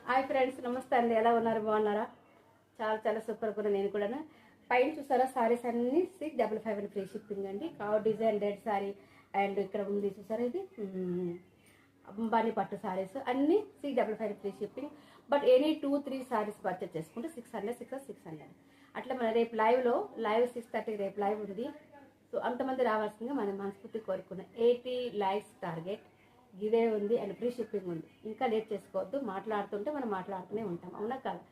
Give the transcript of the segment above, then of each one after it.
Hi friends, నమస్తే అండి. ఎలా ఉన్నారు? బాగున్నారా? చాలా చాలా సూపర్గా ఉన్నా నేను కూడా. పైన చూసారా సారీస్ అన్ని 655 ఫ్రీ షిప్పింగ్ అండి. కావు డిజైన్ రెడ్ సారీ అండ్ ఇక్కడ ఉంది చూసారా, ఇది అంబానీ పట్టు సారీస్ అన్ని 655 free shipping. But any 2-3 saris purchase చేసుకుంటే 600 అట్లా. మన రేపు లైవ్ 6:30 రేపు లైవ్ ఉంది. సో అంతమంది రావాల్సిందిగా మనం మనస్ఫూర్తి కోరుకున్నాం. 80 లైక్స్ టార్గెట్ ఇదే ఉంది అండ్ ఫ్రీ షిప్పింగ్ ఉంది. ఇంకా లేట్ చేసుకోవద్దు, మాట్లాడుతుంటే మనం మాట్లాడుతూనే ఉంటాం, అవునా కాదు?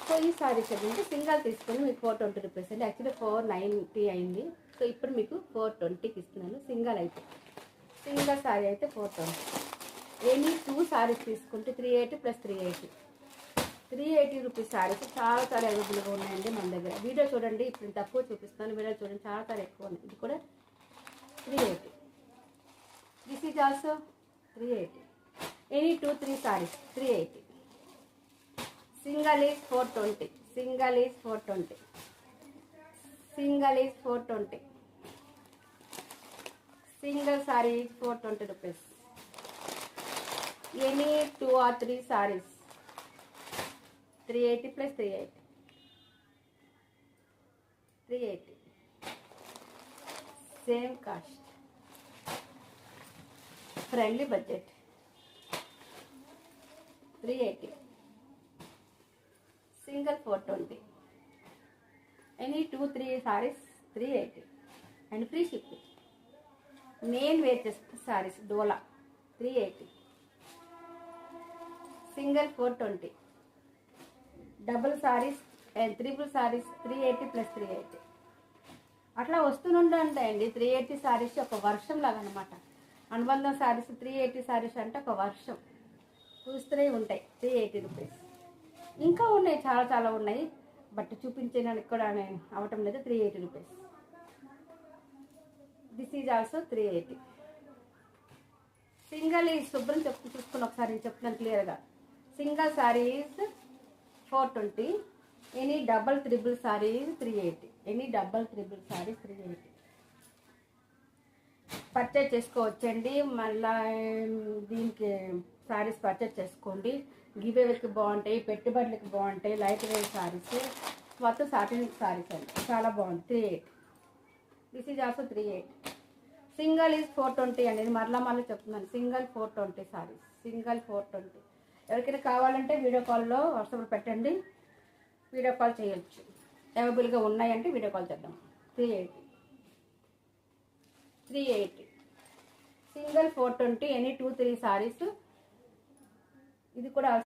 సో ఈ సారీస్ ఏంటంటే సింగల్ తీసుకొని మీకు 420 రూపీస్ అండి. యాక్చువల్లీ 490 అయింది. సో ఇప్పుడు మీకు 420కి ఇస్తున్నాను. సింగల్ అయితే, సింగల్ సారీ అయితే 420. ఎనీ 2 సారీస్ తీసుకుంటే 380 ప్లస్ 380 రూపీస్ సారీస్ చాలా చాలా అవైలబుల్గా ఉన్నాయండి మన దగ్గర. వీడియో చూడండి, ఇప్పుడు తక్కువ చూపిస్తాను, వీడియో చూడండి, చాలా చాలా ఎక్కువ ఉన్నాయి. ఇది కూడా 380. This is also 380. Any 2-3 saris 380. Single is 420. Single is 420. Single is 420. Single sorry is 420 rupees. Any 2 or 3 saris 380 plus 380 same cost, friendly budget. 380. Single 420. Any 2-3 saris 380 and free shipping. నేను వేర్ చేసిన సారీస్ డోలా 380. Single 420. Double saris and triple saris 380 plus 380. అట్లా వస్తుంటాయండి 380 సారీస్. ఒక వర్షం లాగా అనమాట. అనుబంధం సారీస్ 380 సారీస్ అంటే ఒక వర్షం చూస్తూనే ఉంటాయి. 380 రూపీస్. ఇంకా ఉన్నాయి, చాలా చాలా ఉన్నాయి, బట్ చూపించడానికి కూడా అవటం లేదు. 380 rupees. This is also 380. Single ఈ శుభ్రం చూసుకుని ఒకసారి నేను చెప్తున్నాను క్లియర్గా. Single saris 420. Any double triple saris 380. Any double triple saris 380 purchase చేసుకోవచ్చండి. మళ్ళీ దీనికి సారీస్ పర్చేజ్ చేసుకోండి. గివేవేకి బాగుంటాయి, పెట్టుబడులకి బాగుంటాయి. లైట్ వెయిట్ సారీస్, మొత్తం సాటిన్ సారీస్ అండి, చాలా బాగుంది. 380. This is also 380. Single is 420 అనేది మళ్ళీ చెప్తున్నాను. Single 420 saris, single 420. ఎవరికైనా కావాలంటే వీడియో కాల్లో వాట్సాప్లో పెట్టండి, వీడియో కాల్ చేయొచ్చు. అవైలబుల్గా ఉన్నాయంటే వీడియో కాల్ చేద్దాం. 380. సింగల్ 420. ఎనీ 2-3 సారీస్. ఇది కూడా